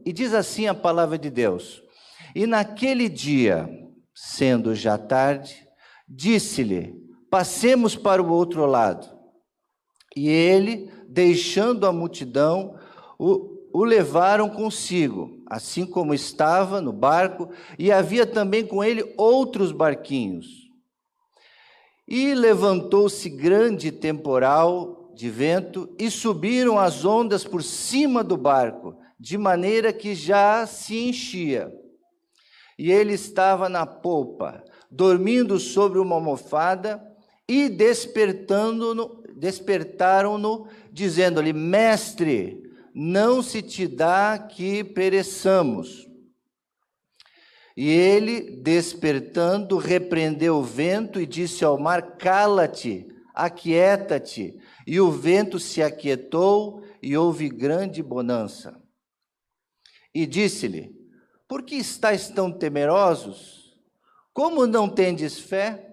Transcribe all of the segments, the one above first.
E diz assim a palavra de Deus: e naquele dia, sendo já tarde, disse-lhe: passemos para o outro lado. E ele, deixando a multidão, o levaram consigo, assim como estava no barco, e havia também com ele outros barquinhos. E levantou-se grande temporal de vento, e subiram as ondas por cima do barco, de maneira que já se enchia. E ele estava na popa, dormindo sobre uma almofada, e despertaram-no, dizendo-lhe: mestre, não se te dá que pereçamos. E ele, despertando, repreendeu o vento e disse ao mar: cala-te, aquieta-te. E o vento se aquietou e houve grande bonança. E disse-lhe: por que estáis tão temerosos? Como não tendes fé?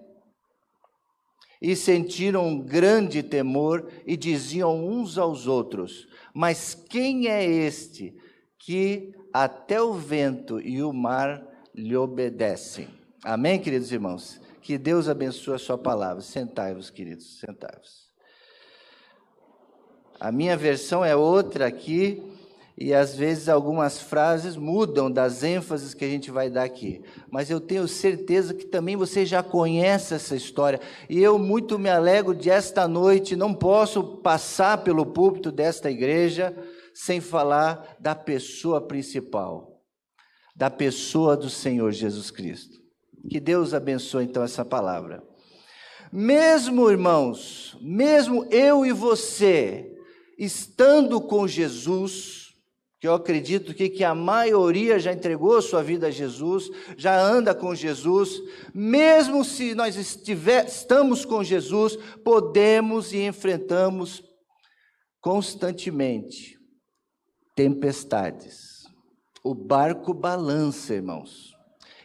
E sentiram um grande temor e diziam uns aos outros: mas quem é este que até o vento e o mar lhe obedecem? Amém, queridos irmãos? Que Deus abençoe a sua palavra. Sentai-vos, queridos, sentai-vos. A minha versão é outra aqui, e às vezes algumas frases mudam das ênfases que a gente vai dar aqui. Mas eu tenho certeza que também você já conhece essa história. E eu muito me alegro de esta noite, não posso passar pelo púlpito desta igreja sem falar da pessoa principal, da pessoa do Senhor Jesus Cristo. Que Deus abençoe então essa palavra. Mesmo, irmãos, mesmo eu e você, estando com Jesus, que eu acredito que a maioria já entregou sua vida a Jesus, já anda com Jesus, mesmo se nós estamos com Jesus, podemos e enfrentamos constantemente tempestades. O barco balança, irmãos,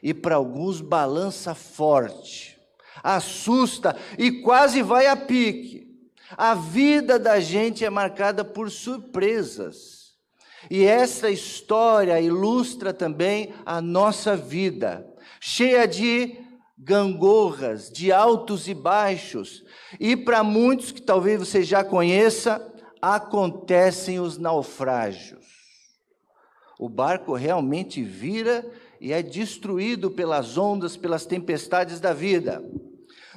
e para alguns balança forte, assusta e quase vai a pique. A vida da gente é marcada por surpresas. E essa história ilustra também a nossa vida, cheia de gangorras, de altos e baixos. E para muitos que talvez você já conheça, acontecem os naufrágios. O barco realmente vira e é destruído pelas ondas, pelas tempestades da vida.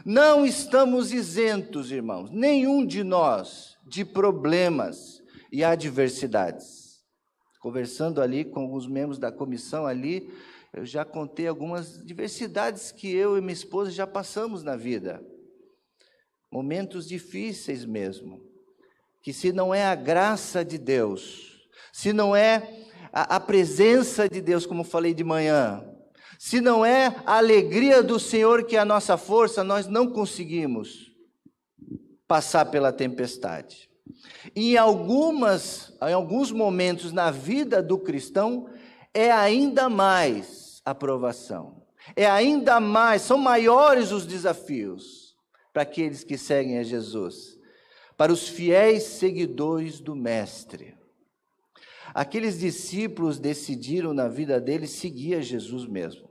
Não estamos isentos, irmãos, nenhum de nós, de problemas e adversidades. Conversando ali com alguns membros da comissão ali, eu já contei algumas diversidades que eu e minha esposa já passamos na vida. Momentos difíceis mesmo, que se não é a graça de Deus, se não é a presença de Deus, como falei de manhã, se não é a alegria do Senhor que é a nossa força, nós não conseguimos passar pela tempestade. Em alguns momentos na vida do cristão, é ainda mais a provação, é ainda mais, são maiores os desafios para aqueles que seguem a Jesus, para os fiéis seguidores do Mestre. Aqueles discípulos decidiram na vida deles seguir a Jesus mesmo.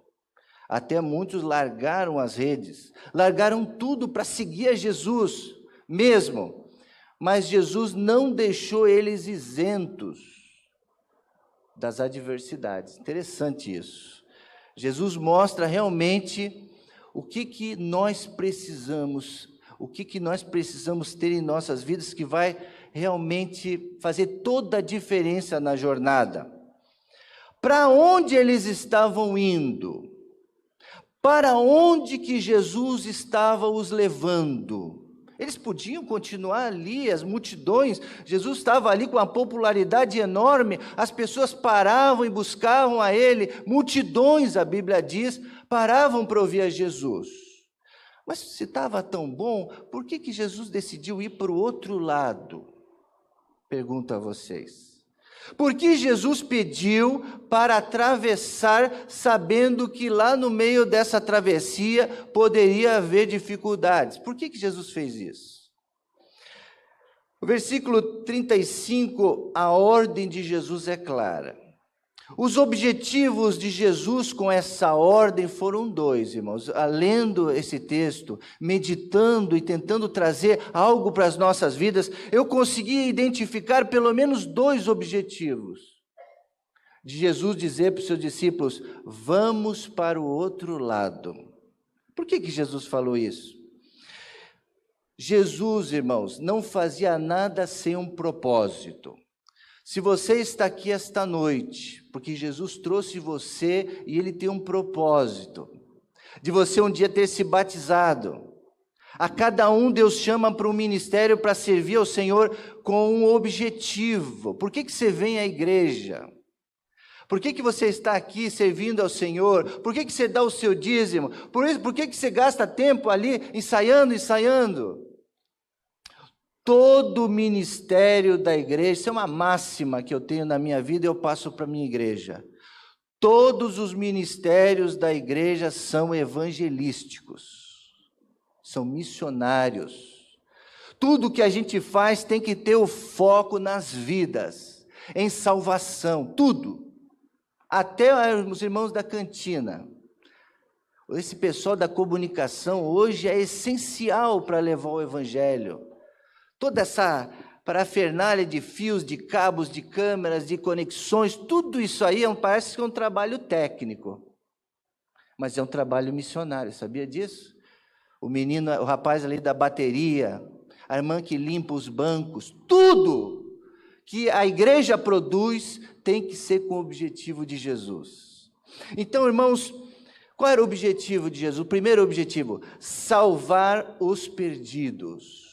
Até muitos largaram as redes, largaram tudo para seguir a Jesus mesmo. Mas Jesus não deixou eles isentos das adversidades. Interessante isso. Jesus mostra realmente o que nós precisamos, o que nós precisamos ter em nossas vidas que vai realmente fazer toda a diferença na jornada. Para onde eles estavam indo? Para onde que Jesus estava os levando? Eles podiam continuar ali, as multidões, Jesus estava ali com uma popularidade enorme, as pessoas paravam e buscavam a Ele, multidões, a Bíblia diz, paravam para ouvir a Jesus. Mas se estava tão bom, por que Jesus decidiu ir para o outro lado? Pergunto a vocês. Por que Jesus pediu para atravessar, sabendo que lá no meio dessa travessia poderia haver dificuldades? Por que Jesus fez isso? O versículo 35, a ordem de Jesus é clara. Os objetivos de Jesus com essa ordem foram dois, irmãos. Lendo esse texto, meditando e tentando trazer algo para as nossas vidas, eu consegui identificar pelo menos dois objetivos. De Jesus dizer para os seus discípulos: vamos para o outro lado. Por que Jesus falou isso? Jesus, irmãos, não fazia nada sem um propósito. Se você está aqui esta noite, porque Jesus trouxe você e Ele tem um propósito, de você um dia ter se batizado. A cada um Deus chama para um ministério para servir ao Senhor com um objetivo. Por que você vem à igreja? Por que você está aqui servindo ao Senhor? Por que você dá o seu dízimo? Por que você gasta tempo ali ensaiando? Todo o ministério da igreja, isso é uma máxima que eu tenho na minha vida e eu passo para a minha igreja. Todos os ministérios da igreja são evangelísticos, são missionários. Tudo que a gente faz tem que ter o foco nas vidas, em salvação, tudo. Até os irmãos da cantina. Esse pessoal da comunicação hoje é essencial para levar o evangelho. Toda essa parafernália de fios, de cabos, de câmeras, de conexões, tudo isso aí parece que é um trabalho técnico, mas é um trabalho missionário, sabia disso? O rapaz ali da bateria, a irmã que limpa os bancos, tudo que a igreja produz tem que ser com o objetivo de Jesus. Então, irmãos, qual era o objetivo de Jesus? O primeiro objetivo: salvar os perdidos.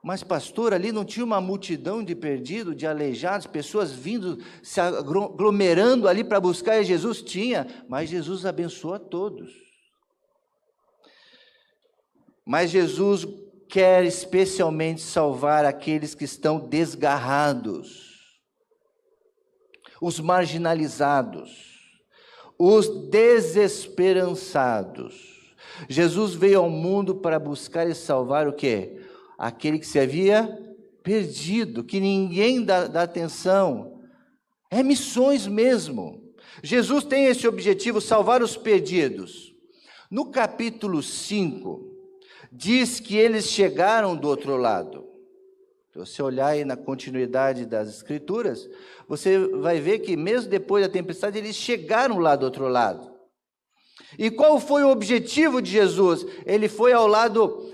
Mas, pastor, ali não tinha uma multidão de perdidos, de aleijados, pessoas vindo, se aglomerando ali para buscar Jesus? Tinha, mas Jesus abençoou a todos. Mas Jesus quer especialmente salvar aqueles que estão desgarrados, os marginalizados, os desesperançados. Jesus veio ao mundo para buscar e salvar o quê? Aquele que se havia perdido, que ninguém dá atenção. É missões mesmo. Jesus tem esse objetivo, salvar os perdidos. No capítulo 5, diz que eles chegaram do outro lado. Se você olhar aí na continuidade das Escrituras, você vai ver que mesmo depois da tempestade, eles chegaram lá do outro lado. E qual foi o objetivo de Jesus? Ele foi ao lado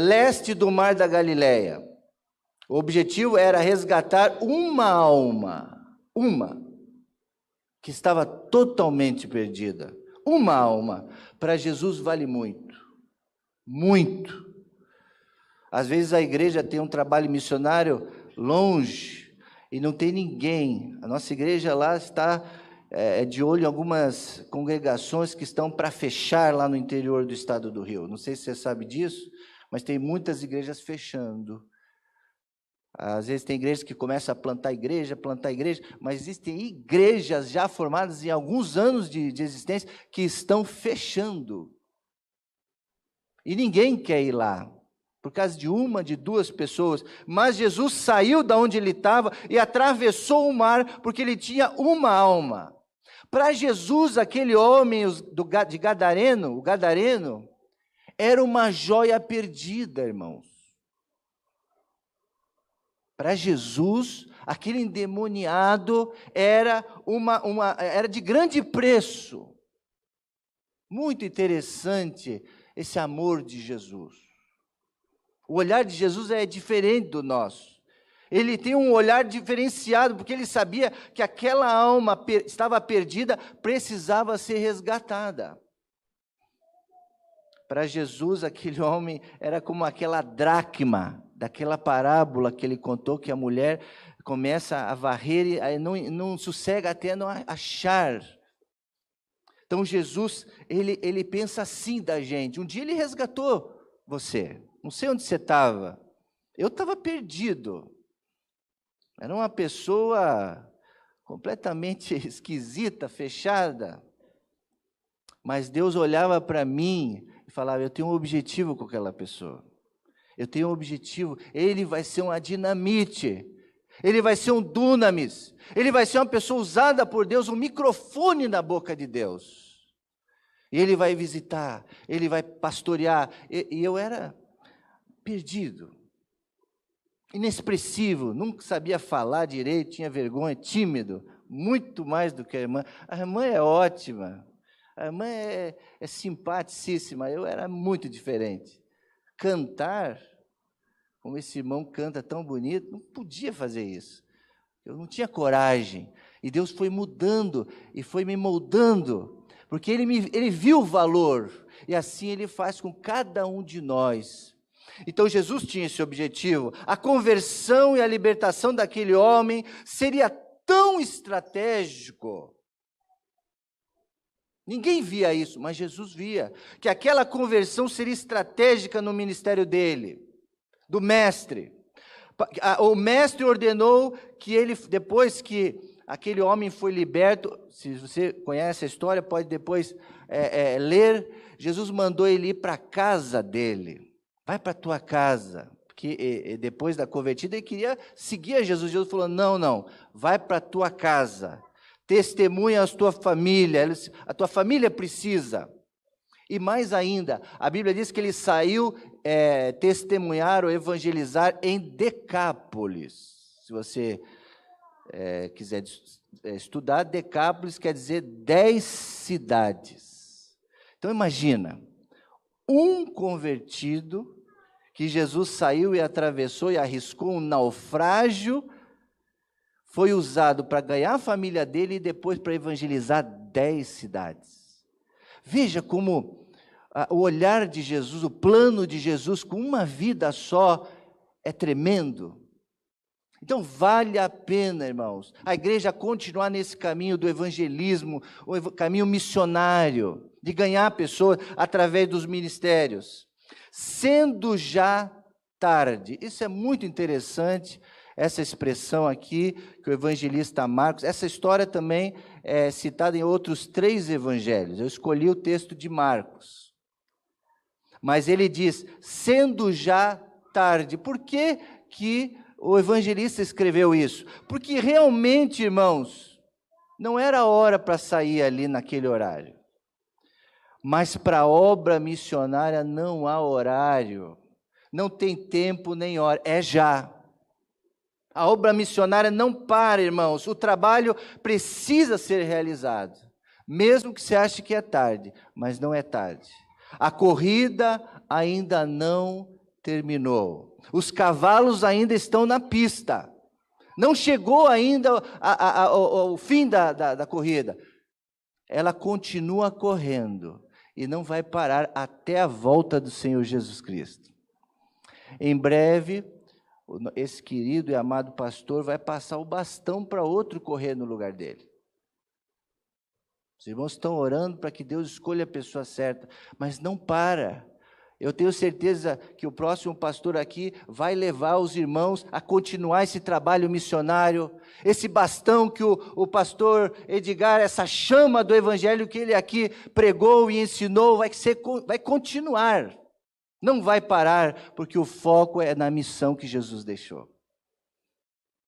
leste do mar da Galileia. O objetivo era resgatar uma alma, que estava totalmente perdida. Uma alma. Para Jesus vale muito, muito. Às vezes a igreja tem um trabalho missionário longe e não tem ninguém. A nossa igreja lá está de olho em algumas congregações que estão para fechar lá no interior do estado do Rio. Não sei se você sabe disso, mas tem muitas igrejas fechando. Às vezes tem igrejas que começam a plantar igreja, mas existem igrejas já formadas em alguns anos de existência que estão fechando. E ninguém quer ir lá, por causa de uma, de duas pessoas. Mas Jesus saiu da onde ele estava e atravessou o mar, porque ele tinha uma alma. Para Jesus, aquele homem de Gadareno, o Gadareno, era uma joia perdida, irmãos. Para Jesus, aquele endemoniado era de grande preço. Muito interessante esse amor de Jesus. O olhar de Jesus é diferente do nosso. Ele tem um olhar diferenciado, porque ele sabia que aquela alma estava perdida, precisava ser resgatada. Para Jesus, aquele homem era como aquela dracma, daquela parábola que ele contou, que a mulher começa a varrer e aí não sossega até não achar. Então Jesus, ele pensa assim da gente. Um dia ele resgatou você. Não sei onde você estava. Eu estava perdido. Era uma pessoa completamente esquisita, fechada. Mas Deus olhava para mim e falava: eu tenho um objetivo com aquela pessoa. Eu tenho um objetivo. Ele vai ser uma dinamite. Ele vai ser um dunamis. Ele vai ser uma pessoa usada por Deus, um microfone na boca de Deus. E ele vai visitar, ele vai pastorear. E eu era perdido, inexpressivo, nunca sabia falar direito, tinha vergonha, tímido, muito mais do que a irmã. A irmã é ótima, a irmã é simpaticíssima, eu era muito diferente. Cantar, como esse irmão canta tão bonito, não podia fazer isso. Eu não tinha coragem. E Deus foi mudando e foi me moldando, porque Ele viu o valor, e assim Ele faz com cada um de nós. Então Jesus tinha esse objetivo. A conversão e a libertação daquele homem seria tão estratégico. Ninguém via isso, mas Jesus via que aquela conversão seria estratégica no ministério dele, do mestre. O mestre ordenou que ele, depois que aquele homem foi liberto, se você conhece a história, pode depois ler, Jesus mandou ele ir para a casa dele. Vai para a tua casa, porque depois da convertida ele queria seguir a Jesus. Jesus falou, não, vai para a tua casa, testemunha a tua família, a tua família precisa. E mais ainda, a Bíblia diz que ele saiu testemunhar ou evangelizar em Decápolis. Se você quiser estudar, Decápolis quer dizer 10 cidades. Então imagina, um convertido que Jesus saiu e atravessou e arriscou um naufrágio, foi usado para ganhar a família dele e depois para evangelizar 10 cidades. Veja como o olhar de Jesus, o plano de Jesus com uma vida só é tremendo. Então vale a pena, irmãos, a igreja continuar nesse caminho do evangelismo, o caminho missionário, de ganhar pessoas através dos ministérios, sendo já tarde. Isso é muito interessante, essa expressão aqui, que o evangelista Marcos, essa história também é citada em outros 3 evangelhos. Eu escolhi o texto de Marcos. Mas ele diz, sendo já tarde. Por que que o evangelista escreveu isso? Porque realmente, irmãos, não era hora para sair ali naquele horário. Mas para a obra missionária não há horário, não tem tempo nem hora, é já. A obra missionária não para, irmãos, o trabalho precisa ser realizado, mesmo que você ache que é tarde, mas não é tarde. A corrida ainda não terminou, os cavalos ainda estão na pista, não chegou ainda o fim da corrida, ela continua correndo. E não vai parar até a volta do Senhor Jesus Cristo. Em breve, esse querido e amado pastor vai passar o bastão para outro correr no lugar dele. Os irmãos estão orando para que Deus escolha a pessoa certa, mas não para. Eu tenho certeza que o próximo pastor aqui vai levar os irmãos a continuar esse trabalho missionário, esse bastão que o pastor Edgar, essa chama do evangelho que ele aqui pregou e ensinou, vai continuar, não vai parar, porque o foco é na missão que Jesus deixou.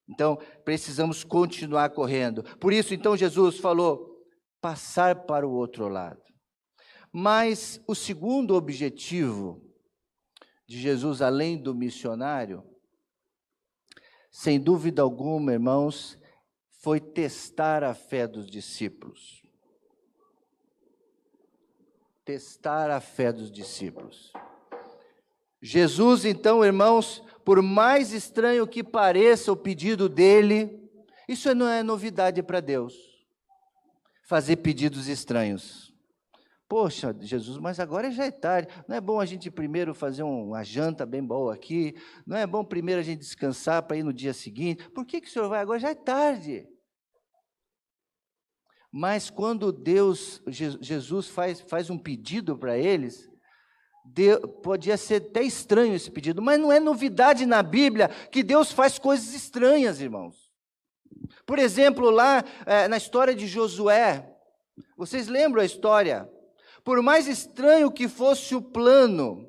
Então, precisamos continuar correndo. Por isso, então, Jesus falou, passar para o outro lado. Mas o segundo objetivo de Jesus, além do missionário, sem dúvida alguma, irmãos, foi testar a fé dos discípulos. Testar a fé dos discípulos. Jesus, então, irmãos, por mais estranho que pareça o pedido dele, isso não é novidade para Deus, fazer pedidos estranhos. Poxa, Jesus, mas agora já é tarde, não é bom a gente primeiro fazer uma janta bem boa aqui? Não é bom primeiro a gente descansar para ir no dia seguinte? Por que o senhor vai agora? Já é tarde. Mas quando Jesus faz um pedido para eles, podia ser até estranho esse pedido, mas não é novidade na Bíblia que Deus faz coisas estranhas, irmãos. Por exemplo, lá na história de Josué, vocês lembram a história? Por mais estranho que fosse o plano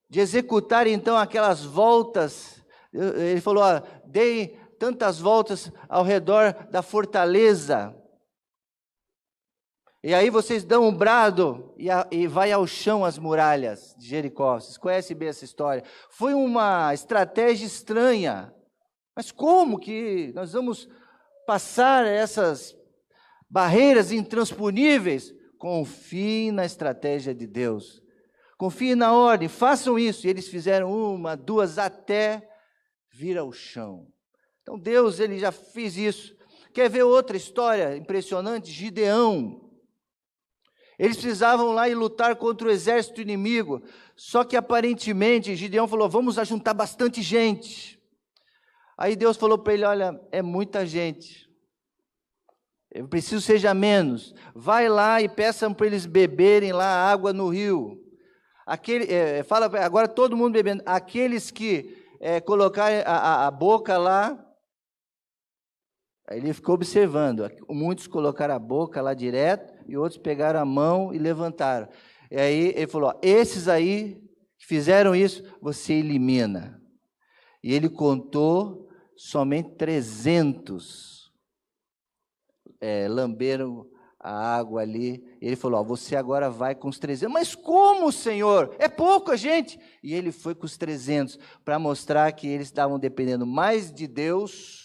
de executar então aquelas voltas Ele falou, ó, dei tantas voltas ao redor da fortaleza. E aí vocês dão um brado e vai ao chão as muralhas de Jericó. Vocês conhecem bem essa história. Foi uma estratégia estranha. Mas como que nós vamos passar essas barreiras intransponíveis? Confie na estratégia de Deus. Confie na ordem, façam isso. E eles fizeram 1, 2, até vir ao chão. Então Deus, ele já fez isso. Quer ver outra história impressionante? Gideão. Eles precisavam lá ir lutar contra o exército inimigo. Só que aparentemente Gideão falou, vamos ajuntar bastante gente. Aí Deus falou para ele, olha, é muita gente. Eu preciso seja menos. Vai lá e peçam para eles beberem lá água no rio. Fala agora todo mundo bebendo. Aqueles que colocarem a boca lá. Aí ele ficou observando. Muitos colocaram a boca lá direto e outros pegaram a mão e levantaram. E aí ele falou, ó, esses aí que fizeram isso, você elimina. E ele contou somente 300. Lamberam a água ali. Ele falou, ó, você agora vai com os 300. Mas como, Senhor? É pouca gente. E ele foi com os 300 para mostrar que eles estavam dependendo mais de Deus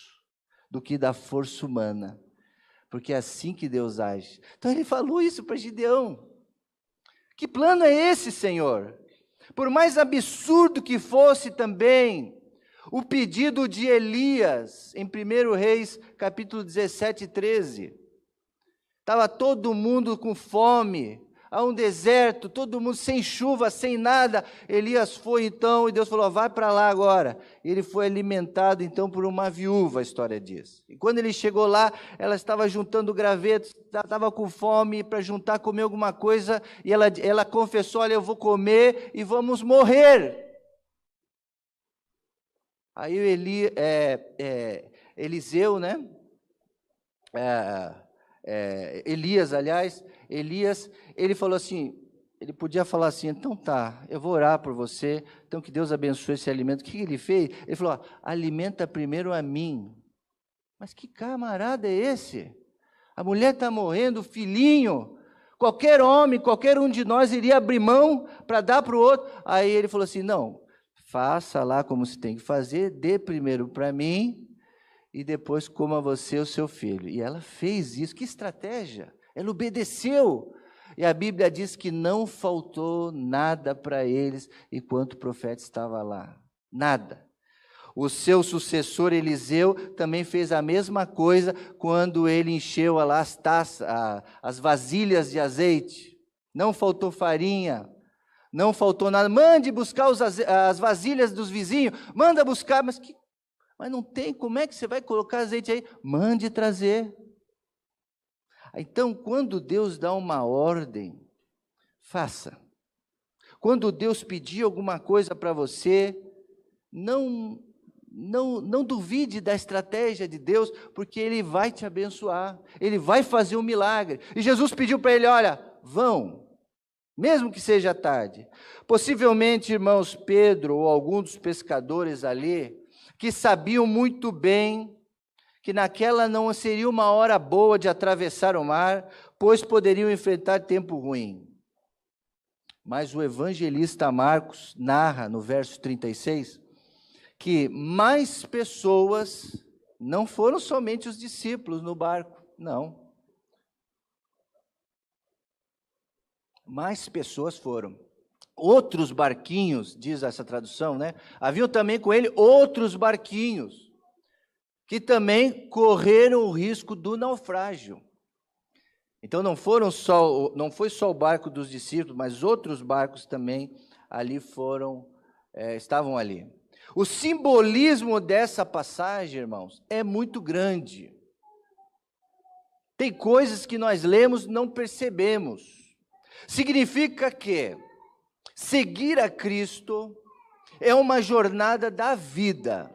do que da força humana. Porque é assim que Deus age. Então ele falou isso para Gideão. Que plano é esse, Senhor? Por mais absurdo que fosse também o pedido de Elias, em 1 Reis, capítulo 17, 13. Estava todo mundo com fome, a um deserto, todo mundo sem chuva, sem nada. Elias foi então, e Deus falou, vai para lá agora. Ele foi alimentado então por uma viúva, a história diz. E quando ele chegou lá, ela estava juntando gravetos, estava com fome para juntar, comer alguma coisa, e ela confessou, olha, eu vou comer e vamos morrer. Aí Eliseu, né? Elias, aliás, ele falou assim, ele podia falar assim, então tá, eu vou orar por você, então que Deus abençoe esse alimento. O que ele fez? Ele falou, ó, alimenta primeiro a mim. Mas que camarada é esse? A mulher está morrendo, o filhinho, qualquer homem, qualquer um de nós iria abrir mão para dar para o outro. Aí ele falou assim, não, faça lá como se tem que fazer, dê primeiro para mim e depois coma você e o seu filho. E ela fez isso, que estratégia, ela obedeceu. E a Bíblia diz que não faltou nada para eles enquanto o profeta estava lá, nada. O seu sucessor Eliseu também fez a mesma coisa quando ele encheu lá as taças, as vasilhas de azeite. Não faltou farinha, não faltou nada. Mande buscar as vasilhas dos vizinhos, manda buscar, mas não tem, como é que você vai colocar azeite aí? Mande trazer. Então, quando Deus dá uma ordem, faça. Quando Deus pedir alguma coisa para você, não duvide da estratégia de Deus, porque Ele vai te abençoar, Ele vai fazer um milagre. E Jesus pediu para ele, olha, vão, mesmo que seja tarde. Possivelmente, irmãos, Pedro ou algum dos pescadores ali, que sabiam muito bem que naquela não seria uma hora boa de atravessar o mar, pois poderiam enfrentar tempo ruim. Mas o evangelista Marcos narra no verso 36, que mais pessoas, não foram somente os discípulos no barco, não. Mais pessoas foram. Outros barquinhos, diz essa tradução, né? Haviam também com ele outros barquinhos, que também correram o risco do naufrágio. Então não foi só o barco dos discípulos, mas outros barcos também ali estavam ali. O simbolismo dessa passagem, irmãos, é muito grande. Tem coisas que nós lemos e não percebemos. Significa que seguir a Cristo é uma jornada da vida.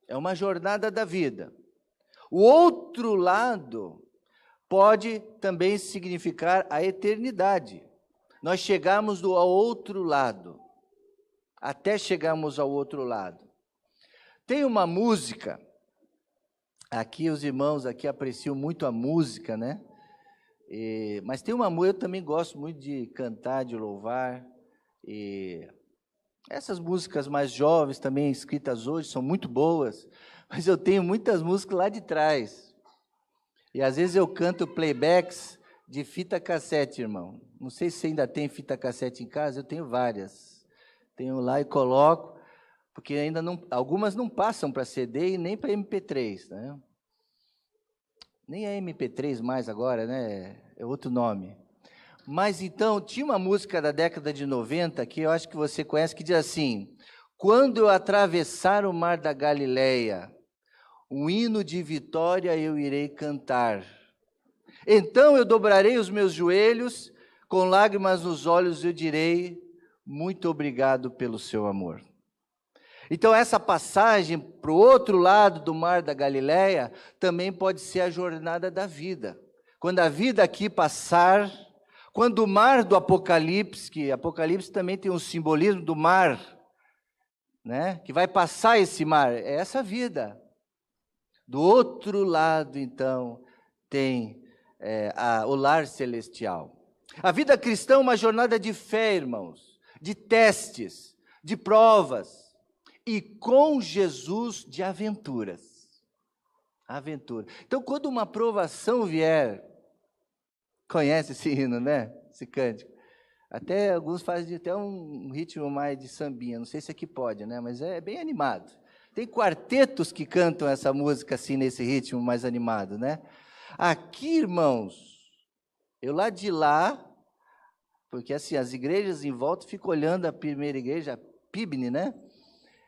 É uma jornada da vida. O outro lado pode também significar a eternidade. Nós chegamos ao outro lado. Até chegarmos ao outro lado. Tem uma música, aqui os irmãos aqui apreciam muito a música, né? Mas tem uma música, eu também gosto muito de cantar, de louvar, e essas músicas mais jovens também escritas hoje são muito boas, mas eu tenho muitas músicas lá de trás, e às vezes eu canto playbacks de fita cassete, irmão. Não sei se você ainda tem fita cassete em casa, eu tenho várias, tenho lá e coloco, porque ainda não, algumas não passam para CD e nem para MP3, né? Nem é MP3 mais agora, né? É outro nome. Mas então, tinha uma música da década de 90, que eu acho que você conhece, que diz assim: quando eu atravessar o mar da Galileia, um hino de vitória eu irei cantar. Então eu dobrarei os meus joelhos, com lágrimas nos olhos eu direi, muito obrigado pelo seu amor. Então essa passagem para o outro lado do mar da Galileia também pode ser a jornada da vida. Quando a vida aqui passar, quando o mar do Apocalipse, que Apocalipse também tem um simbolismo do mar, né? Que vai passar esse mar, é essa vida. Do outro lado, então, tem o lar celestial. A vida cristã é uma jornada de fé, irmãos, de testes, de provas, e com Jesus de aventuras. Aventura. Então, quando uma provação vier, conhece esse hino, né? Esse cântico. Até alguns fazem até um ritmo mais de sambinha, não sei se aqui pode, né? Mas é bem animado. Tem quartetos que cantam essa música assim, nesse ritmo mais animado, né? Aqui, irmãos, eu lá de lá, porque assim, as igrejas em volta ficam olhando a primeira igreja, a PIBNE, né?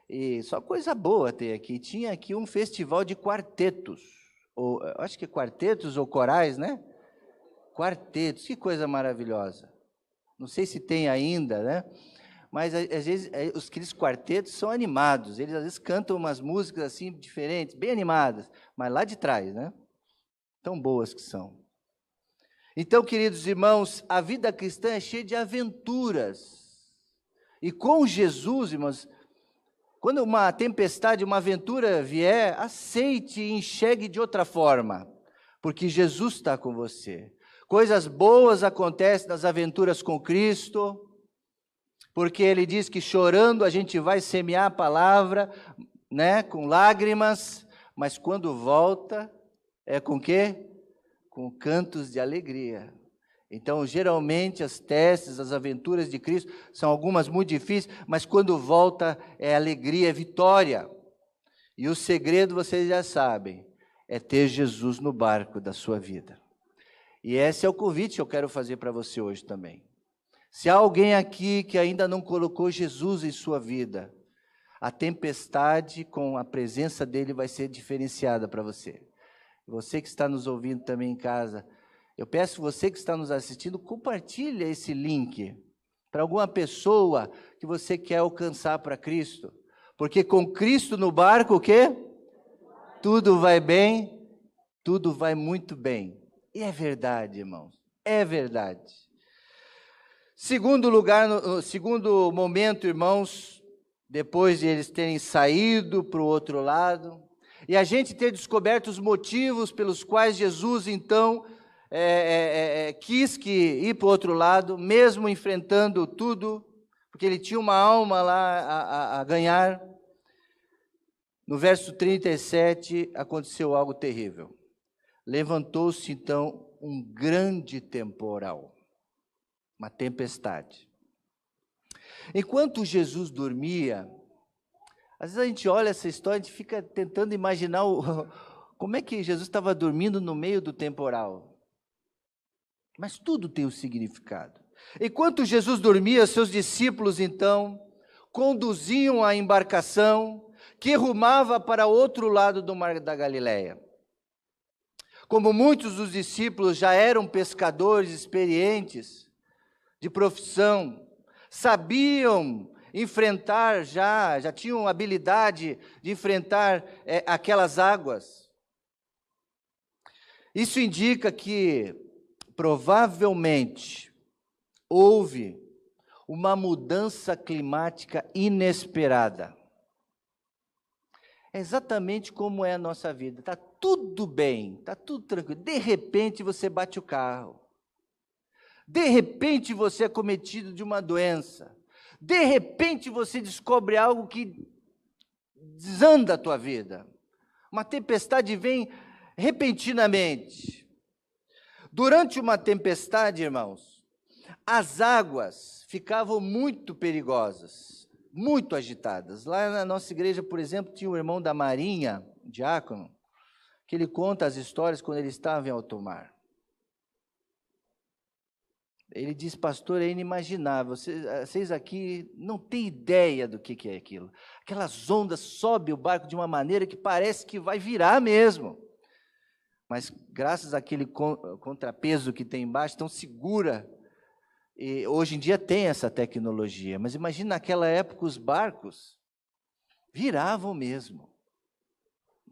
E só coisa boa tem aqui. Tinha aqui um festival de quartetos, ou acho que quartetos ou corais, né? Quartetos, que coisa maravilhosa. Não sei se tem ainda, né? Mas às vezes aqueles quartetos são animados. Eles às vezes cantam umas músicas assim diferentes, bem animadas, mas lá de trás, né? Tão boas que são. Então, queridos irmãos, a vida cristã é cheia de aventuras. E com Jesus, irmãos, quando uma tempestade, uma aventura vier, aceite e enxergue de outra forma, porque Jesus está com você. Coisas boas acontecem nas aventuras com Cristo, porque Ele diz que chorando a gente vai semear a palavra, né, com lágrimas, mas quando volta, é com quê? Com cantos de alegria. Então, geralmente, as testes, as aventuras de Cristo, são algumas muito difíceis, mas quando volta, é alegria, é vitória. E o segredo, vocês já sabem, é ter Jesus no barco da sua vida. E esse é o convite que eu quero fazer para você hoje também. Se há alguém aqui que ainda não colocou Jesus em sua vida, a tempestade com a presença dele vai ser diferenciada para você. Você que está nos ouvindo também em casa, eu peço você que está nos assistindo, compartilhe esse link para alguma pessoa que você quer alcançar para Cristo. Porque com Cristo no barco, o quê? Tudo vai bem, tudo vai muito bem. E é verdade, irmãos, é verdade. Segundo lugar, no segundo momento, irmãos, depois de eles terem saído para o outro lado, e a gente ter descoberto os motivos pelos quais Jesus, então, quis ir para o outro lado, mesmo enfrentando tudo, porque ele tinha uma alma lá a ganhar. No verso 37, aconteceu algo terrível. Levantou-se, então, um grande temporal, uma tempestade. Enquanto Jesus dormia, às vezes a gente olha essa história, a gente fica tentando imaginar como é que Jesus estava dormindo no meio do temporal. Mas tudo tem um significado. Enquanto Jesus dormia, seus discípulos, então, conduziam a embarcação que rumava para outro lado do mar da Galileia. Como muitos dos discípulos já eram pescadores experientes, de profissão, sabiam enfrentar já tinham habilidade de enfrentar aquelas águas. Isso indica que provavelmente houve uma mudança climática inesperada. É exatamente como é a nossa vida. Está tudo bem, está tudo tranquilo. De repente você bate o carro. De repente você é cometido de uma doença. De repente você descobre algo que desanda a tua vida. Uma tempestade vem repentinamente. Durante uma tempestade, irmãos, as águas ficavam muito perigosas, muito agitadas. Lá na nossa igreja, por exemplo, tinha um irmão da Marinha, um diácono, que ele conta as histórias quando ele estava em alto mar. Ele diz, pastor, é inimaginável, vocês aqui não têm ideia do que é aquilo. Aquelas ondas sobem o barco de uma maneira que parece que vai virar mesmo. Mas graças àquele contrapeso que tem embaixo, então segura. E hoje em dia tem essa tecnologia, mas imagina naquela época os barcos viravam mesmo.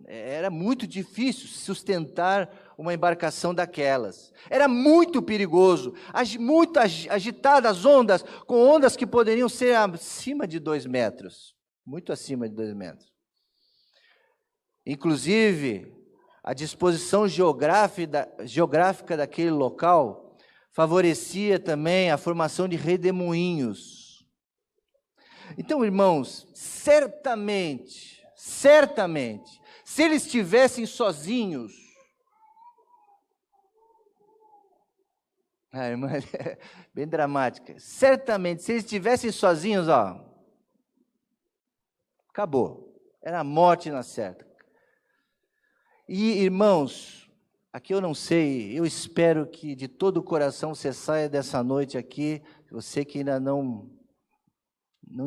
Era muito difícil sustentar uma embarcação daquelas. Era muito perigoso, muito agitadas as ondas, com ondas que poderiam ser acima de 2 metros, muito acima de 2 metros. Inclusive, a disposição geográfica daquele local favorecia também a formação de redemoinhos. Então, irmãos, certamente, se eles estivessem sozinhos, a irmã é bem dramática, certamente, se eles estivessem sozinhos, acabou, era a morte na certa. E, irmãos, aqui eu não sei, eu espero que de todo o coração você saia dessa noite aqui, você que ainda não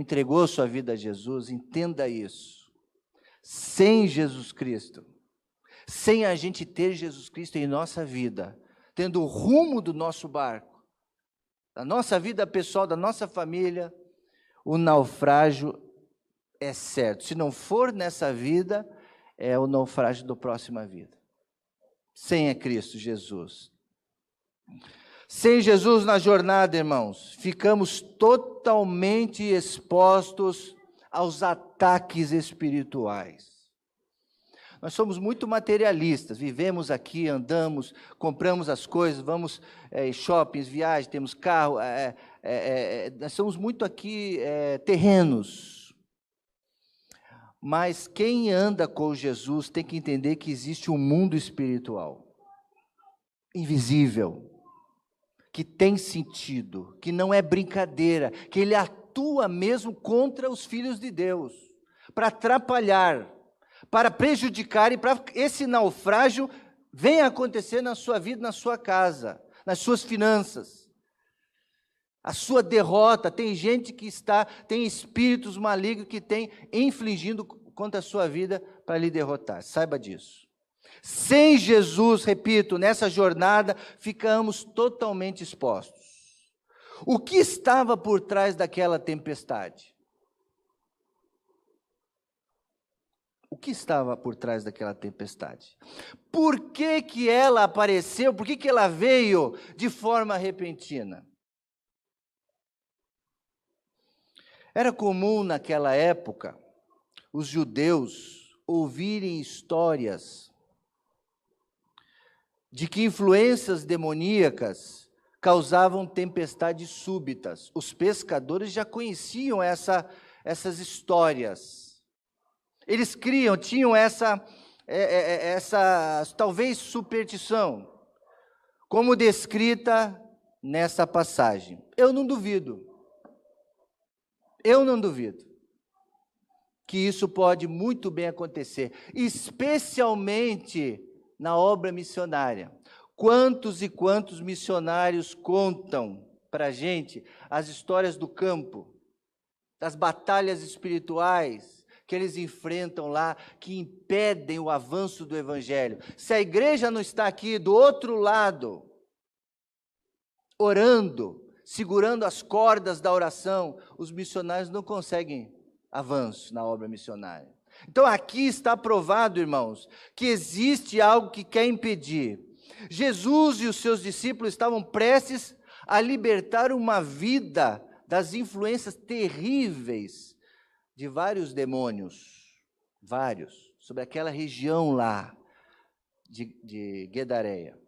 entregou sua vida a Jesus, entenda isso. Sem Jesus Cristo, sem a gente ter Jesus Cristo em nossa vida, tendo o rumo do nosso barco, da nossa vida pessoal, da nossa família, o naufrágio é certo. Se não for nessa vida, é o naufrágio da próxima vida. Sem a Cristo Jesus. Sem Jesus na jornada, irmãos, ficamos totalmente expostos aos ataques espirituais. Nós somos muito materialistas, vivemos aqui, andamos, compramos as coisas, vamos em shoppings, viagens, temos carro, nós somos muito aqui terrenos. Mas quem anda com Jesus tem que entender que existe um mundo espiritual, invisível, que tem sentido, que não é brincadeira, que ele atua mesmo contra os filhos de Deus, para atrapalhar, para prejudicar e para que esse naufrágio venha acontecer na sua vida, na sua casa, nas suas finanças. A sua derrota, tem gente que tem espíritos malignos que tem infligindo contra a sua vida para lhe derrotar, saiba disso. Sem Jesus, repito, nessa jornada, ficamos totalmente expostos. O que estava por trás daquela tempestade? O que estava por trás daquela tempestade? Por que que ela apareceu? Por que que ela veio de forma repentina? Era comum naquela época os judeus ouvirem histórias de que influências demoníacas causavam tempestades súbitas. Os pescadores já conheciam essas histórias. Eles tinham essa talvez superstição, como descrita nessa passagem. Eu não duvido que isso pode muito bem acontecer, especialmente na obra missionária. Quantos e quantos missionários contam para a gente as histórias do campo, das batalhas espirituais que eles enfrentam lá, que impedem o avanço do Evangelho. Se a igreja não está aqui do outro lado, orando, segurando as cordas da oração, os missionários não conseguem avanço na obra missionária. Então aqui está provado, irmãos, que existe algo que quer impedir. Jesus e os seus discípulos estavam prestes a libertar uma vida das influências terríveis de vários demônios, vários. sobre aquela região lá de Gedareia.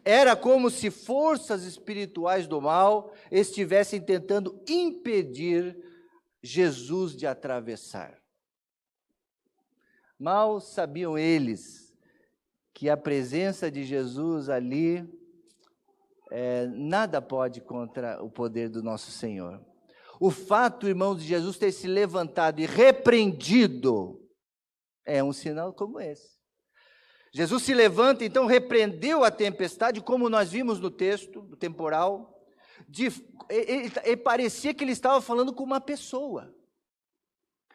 Era como se forças espirituais do mal estivessem tentando impedir Jesus de atravessar. Mal sabiam eles que a presença de Jesus ali, nada pode contra o poder do nosso Senhor. O fato, irmãos, de Jesus ter se levantado e repreendido é um sinal como esse. Jesus se levanta, então repreendeu a tempestade, como nós vimos no texto, no temporal. Ele parecia que ele estava falando com uma pessoa.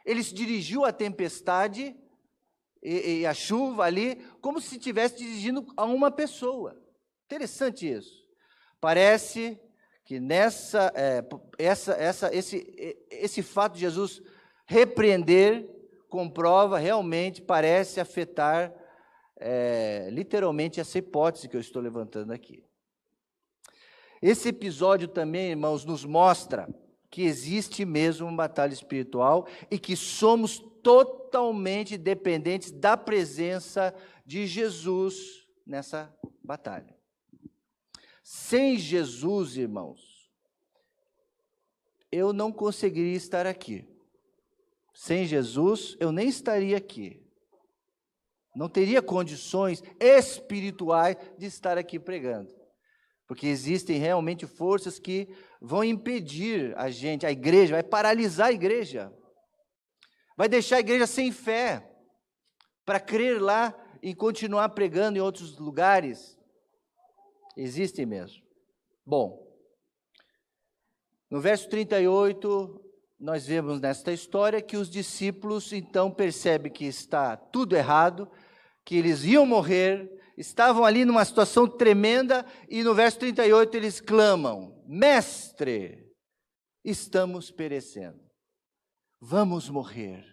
Ele se dirigiu à tempestade e a chuva ali, como se estivesse dirigindo a uma pessoa. Interessante isso. Parece que esse fato de Jesus repreender comprova, realmente parece afetar literalmente essa hipótese que eu estou levantando aqui. Esse episódio também, irmãos, nos mostra que existe mesmo uma batalha espiritual e que somos totalmente dependentes da presença de Jesus nessa batalha. Sem Jesus, irmãos, eu não conseguiria estar aqui. Sem Jesus, eu nem estaria aqui. Não teria condições espirituais de estar aqui pregando. Porque existem realmente forças que vão impedir a gente, a igreja, vai paralisar a igreja. Vai deixar a igreja sem fé para crer lá e continuar pregando em outros lugares. Existem mesmo. Bom, no verso 38, nós vemos nesta história que os discípulos então percebem que está tudo errado, que eles iam morrer, estavam ali numa situação tremenda, e no verso 38 eles clamam: Mestre, estamos perecendo, vamos morrer.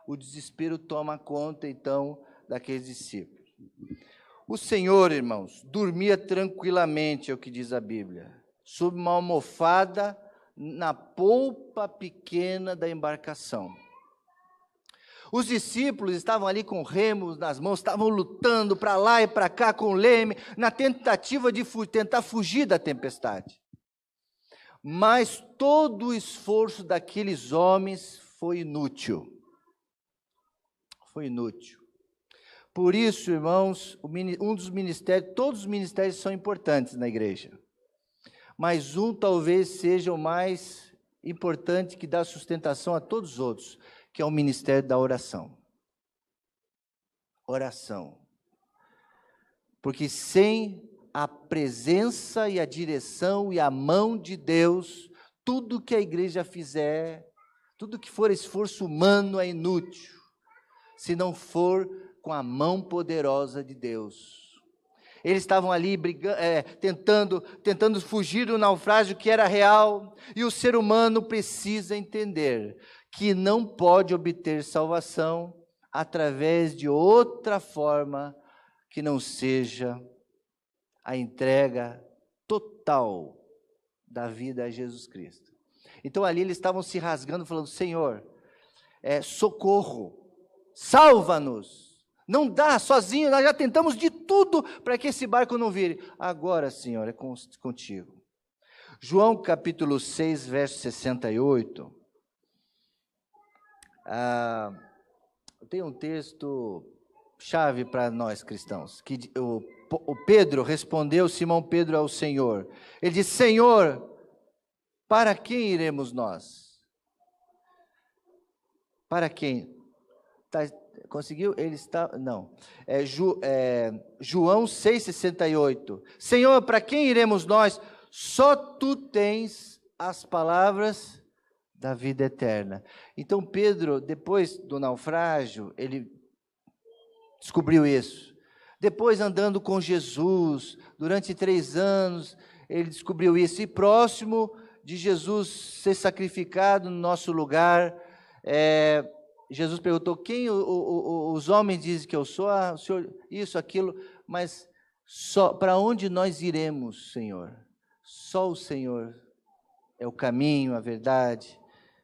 O desespero toma conta então daqueles discípulos. O Senhor, irmãos, dormia tranquilamente, é o que diz a Bíblia, sob uma almofada na polpa pequena da embarcação. Os discípulos estavam ali com remos nas mãos, estavam lutando para lá e para cá com o leme, na tentativa de tentar fugir da tempestade. Mas todo o esforço daqueles homens foi inútil. Foi inútil. Por isso, irmãos, todos os ministérios são importantes na igreja. Mas um talvez seja o mais importante, que dá sustentação a todos os outros, que é o ministério da oração. Oração. Porque sem a presença e a direção e a mão de Deus, tudo que a igreja fizer, tudo que for esforço humano é inútil, se não for com a mão poderosa de Deus. Eles estavam ali tentando fugir do naufrágio que era real, e o ser humano precisa entender que não pode obter salvação através de outra forma que não seja a entrega total da vida a Jesus Cristo. Então ali eles estavam se rasgando, falando: Senhor, socorro, salva-nos. Não dá, sozinho, nós já tentamos de tudo para que esse barco não vire. Agora, Senhor, é contigo. João capítulo 6, verso 68. Tem um texto chave para nós cristãos, que o Pedro respondeu, Simão Pedro, ao Senhor. Ele disse: Senhor, para quem iremos nós? Para quem? Conseguiu? Ele está... Não. João 6,68. Senhor, para quem iremos nós? Só tu tens as palavras da vida eterna. Então Pedro, depois do naufrágio, ele descobriu isso. Depois, andando com Jesus, durante 3 anos, ele descobriu isso. E próximo de Jesus ser sacrificado no nosso lugar, Jesus perguntou: quem os homens dizem que eu sou? O Senhor, isso, aquilo, mas para onde nós iremos, Senhor? Só o Senhor é o caminho, a verdade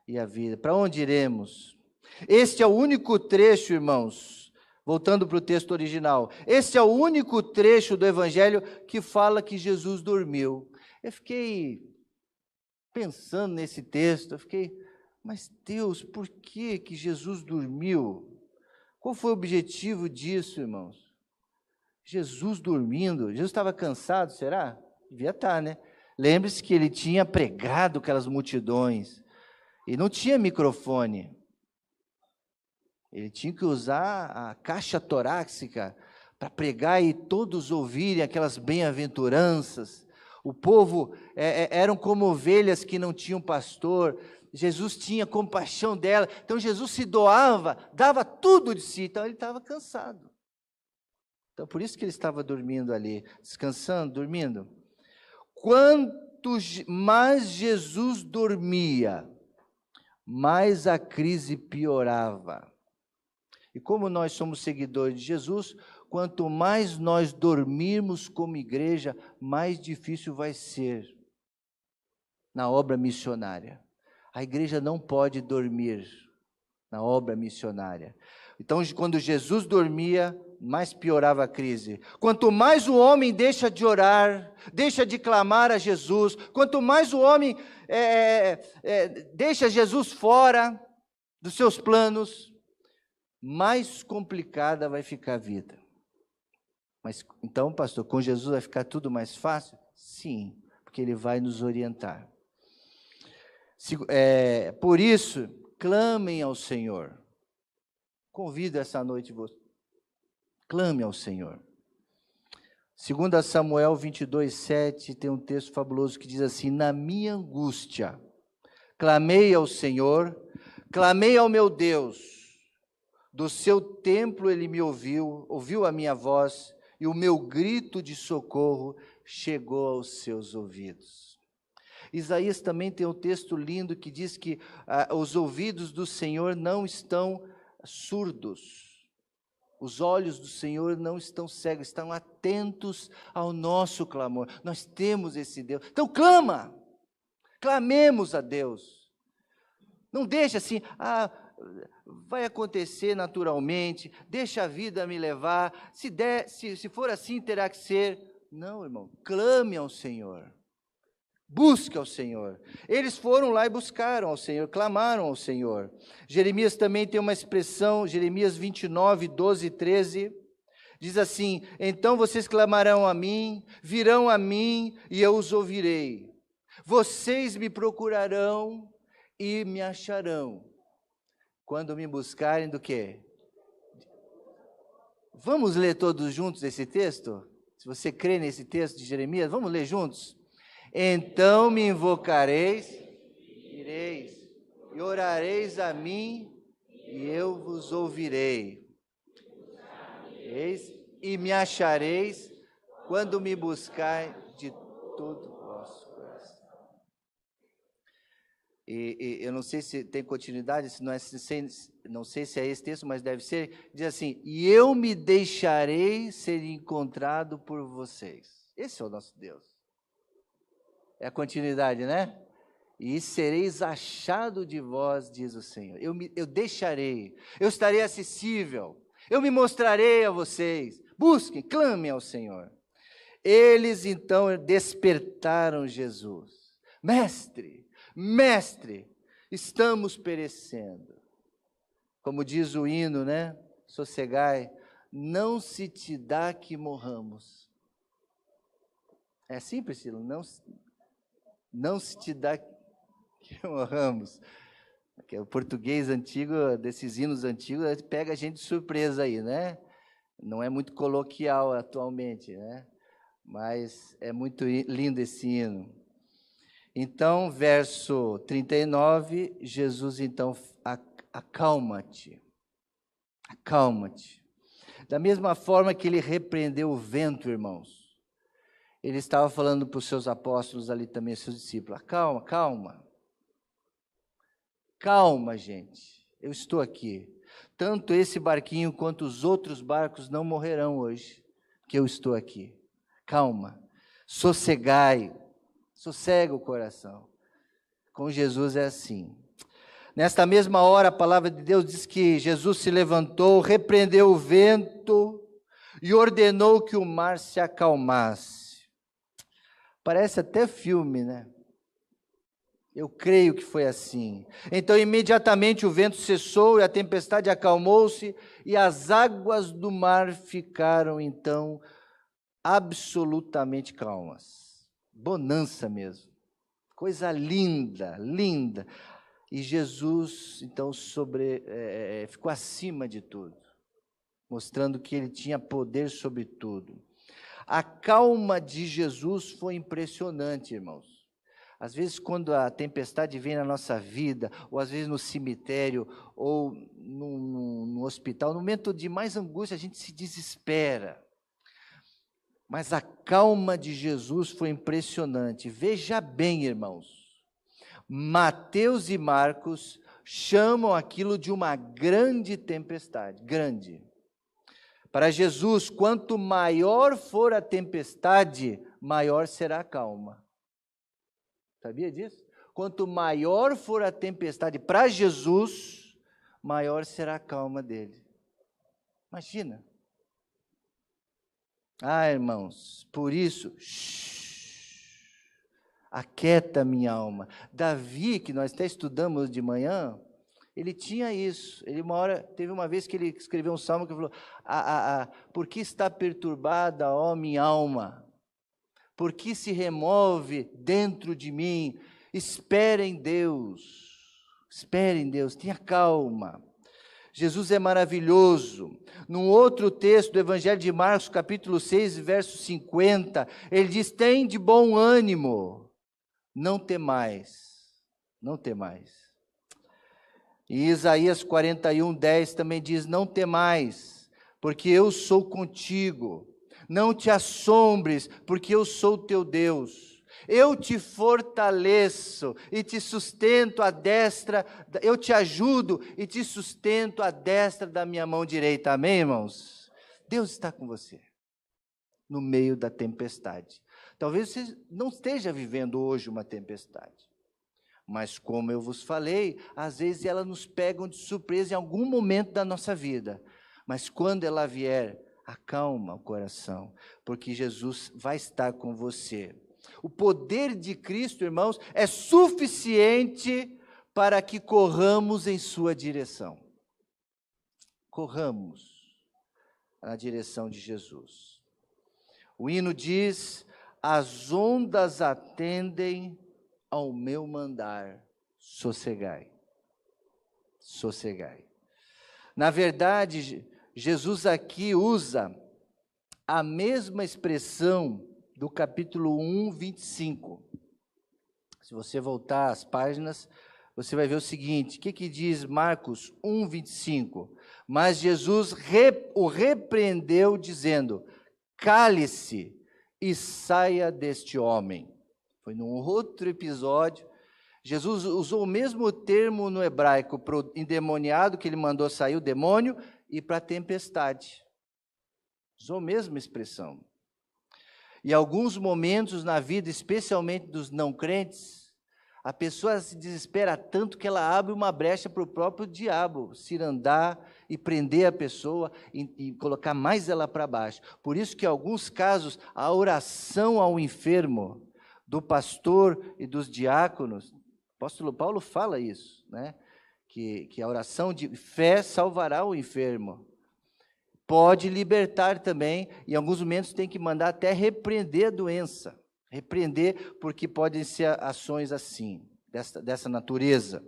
e a vida. Para onde iremos? Este é o único trecho, irmãos. Voltando para o texto original. Esse é o único trecho do Evangelho que fala que Jesus dormiu. Eu fiquei pensando nesse texto, mas Deus, por que Jesus dormiu? Qual foi o objetivo disso, irmãos? Jesus dormindo, Jesus estava cansado, será? Devia estar, né? Lembre-se que ele tinha pregado aquelas multidões, e não tinha microfone. Ele tinha que usar a caixa torácica para pregar e todos ouvirem aquelas bem-aventuranças. O povo eram como ovelhas que não tinham pastor. Jesus tinha compaixão dela. Então Jesus se doava, dava tudo de si. Então ele estava cansado. Então por isso que ele estava dormindo ali, descansando, dormindo. Quanto mais Jesus dormia, mais a crise piorava. E como nós somos seguidores de Jesus, quanto mais nós dormirmos como igreja, mais difícil vai ser na obra missionária. A igreja não pode dormir na obra missionária. Então, quando Jesus dormia, mais piorava a crise. Quanto mais o homem deixa de orar, deixa de clamar a Jesus, quanto mais o homem deixa Jesus fora dos seus planos, mais complicada vai ficar a vida. Mas então, pastor, com Jesus vai ficar tudo mais fácil? Sim, porque ele vai nos orientar. Por isso, clamem ao Senhor. Convido essa noite você. Clame ao Senhor. 2 Samuel 22:7 tem um texto fabuloso que diz assim: na minha angústia, clamei ao Senhor, clamei ao meu Deus. Do seu templo ele me ouviu a minha voz, e o meu grito de socorro chegou aos seus ouvidos. Isaías também tem um texto lindo que diz que os ouvidos do Senhor não estão surdos, os olhos do Senhor não estão cegos, estão atentos ao nosso clamor. Nós temos esse Deus. Então clamemos a Deus. Não deixa assim, vai acontecer naturalmente, deixa a vida me levar, se for assim terá que ser. Não, irmão, clame ao Senhor, busque ao Senhor. Eles foram lá e buscaram ao Senhor, clamaram ao Senhor. Jeremias também tem uma expressão, Jeremias 29, 12 e 13, diz assim: então vocês clamarão a mim, virão a mim e eu os ouvirei. Vocês me procurarão e me acharão. Quando me buscarem do quê? Vamos ler todos juntos esse texto? Se você crê nesse texto de Jeremias, vamos ler juntos? Então me invocareis, ireis, e orareis a mim, e eu vos ouvirei. E me achareis, quando me buscar de todo o vosso coração. E eu não sei se tem continuidade, não sei se é esse texto, mas deve ser, diz assim: e eu me deixarei ser encontrado por vocês. Esse é o nosso Deus. É a continuidade, né? E sereis achado de vós, diz o Senhor. Eu deixarei, eu estarei acessível, eu me mostrarei a vocês. Busquem, clamem ao Senhor. Eles então despertaram Jesus. Mestre, estamos perecendo. Como diz o hino, né? Sossegai, não se te dá que morramos. É assim, Priscila? Não se te dá que morramos. O português antigo, desses hinos antigos, pega a gente de surpresa aí, né? Não é muito coloquial atualmente, né? Mas é muito lindo esse hino. Então, verso 39, Jesus então, acalma-te. Acalma-te. Da mesma forma que ele repreendeu o vento, irmãos, ele estava falando para os seus apóstolos ali também, seus discípulos: calma, calma. Calma, gente, eu estou aqui. Tanto esse barquinho quanto os outros barcos não morrerão hoje, que eu estou aqui. Calma, sossegai, sossega o coração. Com Jesus é assim. Nesta mesma hora, a palavra de Deus diz que Jesus se levantou, repreendeu o vento e ordenou que o mar se acalmasse. Parece até filme, né? Eu creio que foi assim. Então, imediatamente o vento cessou e a tempestade acalmou-se, e as águas do mar ficaram, então, absolutamente calmas. Bonança mesmo. Coisa linda, linda. E Jesus, então, ficou acima de tudo, mostrando que ele tinha poder sobre tudo. A calma de Jesus foi impressionante, irmãos. Às vezes, quando a tempestade vem na nossa vida, ou às vezes no cemitério, ou no hospital, no momento de mais angústia, a gente se desespera. Mas a calma de Jesus foi impressionante. Veja bem, irmãos, Mateus e Marcos chamam aquilo de uma grande tempestade, grande. Para Jesus, quanto maior for a tempestade, maior será a calma. Sabia disso? Quanto maior for a tempestade para Jesus, maior será a calma dele. Imagina. Ah, irmãos, por isso, aquieta minha alma. Davi, que nós até estudamos de manhã, ele tinha isso. Teve uma vez que ele escreveu um salmo que falou: por que está perturbada, ó minha alma? Por que se remove dentro de mim? Espere em Deus, tenha calma. Jesus é maravilhoso. Num outro texto do Evangelho de Marcos, capítulo 6, verso 50, ele diz: tem de bom ânimo, não temais, não temais. E Isaías 41, 10 também diz: não temais, porque eu sou contigo. Não te assombres, porque eu sou teu Deus. Eu te fortaleço e te sustento à destra, eu te ajudo e te sustento à destra da minha mão direita. Amém, irmãos? Deus está com você, no meio da tempestade. Talvez você não esteja vivendo hoje uma tempestade, mas como eu vos falei, às vezes ela nos pega de surpresa em algum momento da nossa vida. Mas quando ela vier, acalma o coração, porque Jesus vai estar com você. O poder de Cristo, irmãos, é suficiente para que corramos em sua direção. Corramos na direção de Jesus. O hino diz: as ondas atendem ao meu mandar, sossegai. Sossegai. Na verdade, Jesus aqui usa a mesma expressão do capítulo 1, 25. Se você voltar às páginas, você vai ver o seguinte: o que diz Marcos 1, 25? Mas Jesus o repreendeu, dizendo: cale-se e saia deste homem. Foi num outro episódio. Jesus usou o mesmo termo no hebraico para o endemoniado, que ele mandou sair o demônio, e para a tempestade. Usou a mesma expressão. E alguns momentos na vida, especialmente dos não crentes, a pessoa se desespera tanto que ela abre uma brecha para o próprio diabo cirandar e prender a pessoa e colocar mais ela para baixo. Por isso que em alguns casos a oração ao enfermo do pastor e dos diáconos, o apóstolo Paulo fala isso, né? Que a oração de fé salvará o enfermo. Pode libertar também, em alguns momentos tem que mandar até repreender a doença. Repreender, porque podem ser ações assim, dessa natureza.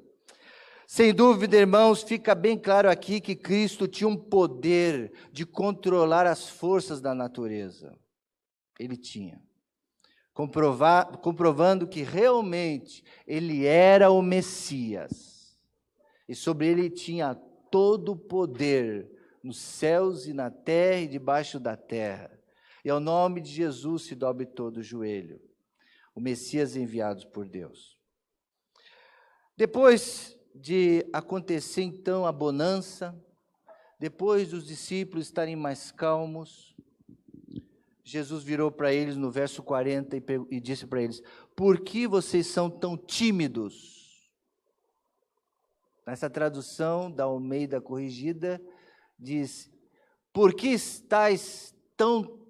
Sem dúvida, irmãos, fica bem claro aqui que Cristo tinha um poder de controlar as forças da natureza. Ele tinha. Comprovando que realmente ele era o Messias. E sobre ele tinha todo o poder nos céus e na terra e debaixo da terra. E ao nome de Jesus se dobre todo o joelho. O Messias enviado por Deus. Depois de acontecer então a bonança, depois dos discípulos estarem mais calmos, Jesus virou para eles no verso 40 e disse para eles: por que vocês são tão tímidos? Nessa tradução da Almeida Corrigida, diz: por que estáis tão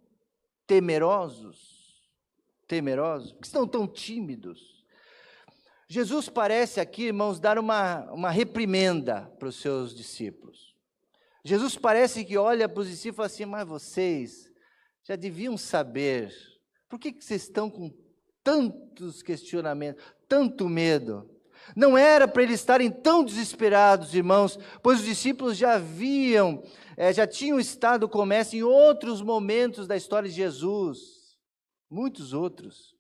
temerosos? Temerosos? Por que estão tão tímidos? Jesus parece aqui, irmãos, dar uma reprimenda para os seus discípulos. Jesus parece que olha para os discípulos e fala assim: mas vocês já deviam saber, por que vocês estão com tantos questionamentos, tanto medo? Não era para eles estarem tão desesperados, irmãos, pois os discípulos já tinham estado com essa em outros momentos da história de Jesus, muitos outros,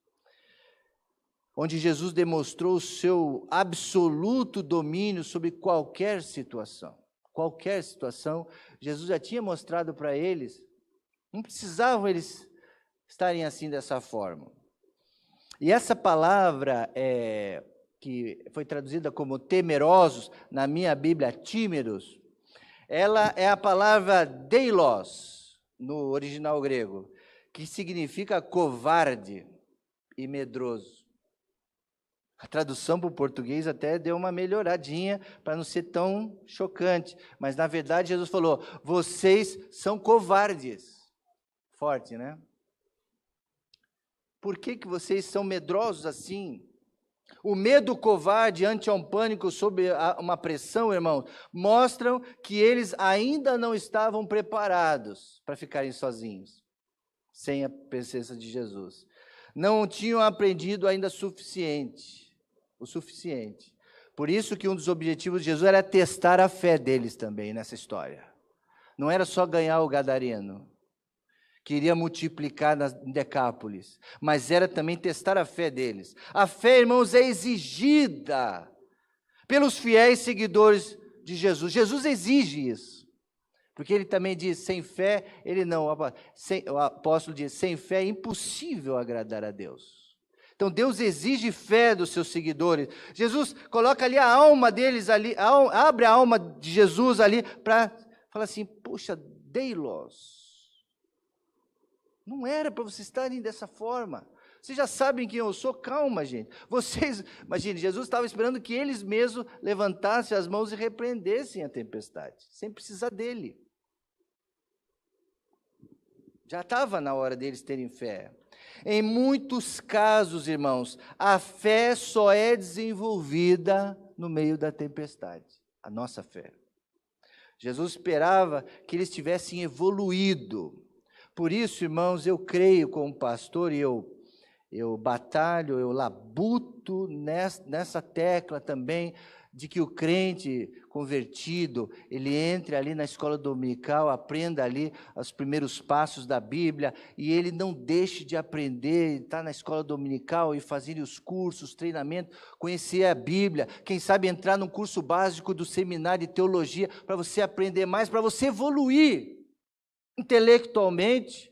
onde Jesus demonstrou o seu absoluto domínio sobre qualquer situação. Qualquer situação, Jesus já tinha mostrado para eles, não precisavam eles estarem assim dessa forma. E essa palavra que foi traduzida como temerosos, na minha Bíblia, tímidos, ela é a palavra deilos, no original grego, que significa covarde e medroso. A tradução para o português até deu uma melhoradinha, para não ser tão chocante, mas na verdade Jesus falou: vocês são covardes. Forte, né? Por que vocês são medrosos assim? O medo covarde ante um pânico sob uma pressão, irmãos, mostram que eles ainda não estavam preparados para ficarem sozinhos, sem a presença de Jesus. Não tinham aprendido ainda o suficiente. Por isso que um dos objetivos de Jesus era testar a fé deles também nessa história. Não era só ganhar o gadareno, queria multiplicar nas Decápolis, mas era também testar a fé deles. A fé, irmãos, é exigida pelos fiéis seguidores de Jesus. Jesus exige isso, porque ele também diz: sem fé, o apóstolo diz: sem fé é impossível agradar a Deus. Então Deus exige fé dos seus seguidores. Jesus coloca ali a alma deles, abre a alma de Jesus ali para falar assim: puxa, dei-los. Não era para vocês estarem dessa forma. Vocês já sabem quem eu sou. Calma, gente. Imagine, Jesus estava esperando que eles mesmos levantassem as mãos e repreendessem a tempestade, sem precisar dele. Já estava na hora deles terem fé. Em muitos casos, irmãos, a fé só é desenvolvida no meio da tempestade. A nossa fé. Jesus esperava que eles tivessem evoluído. Por isso, irmãos, eu creio como pastor, e eu batalho, eu labuto nessa tecla também, de que o crente convertido, ele entre ali na escola dominical, aprenda ali os primeiros passos da Bíblia, e ele não deixe de aprender, estar na escola dominical e fazer os cursos, treinamento, conhecer a Bíblia, quem sabe entrar num curso básico do seminário de teologia, para você aprender mais, para você evoluir intelectualmente,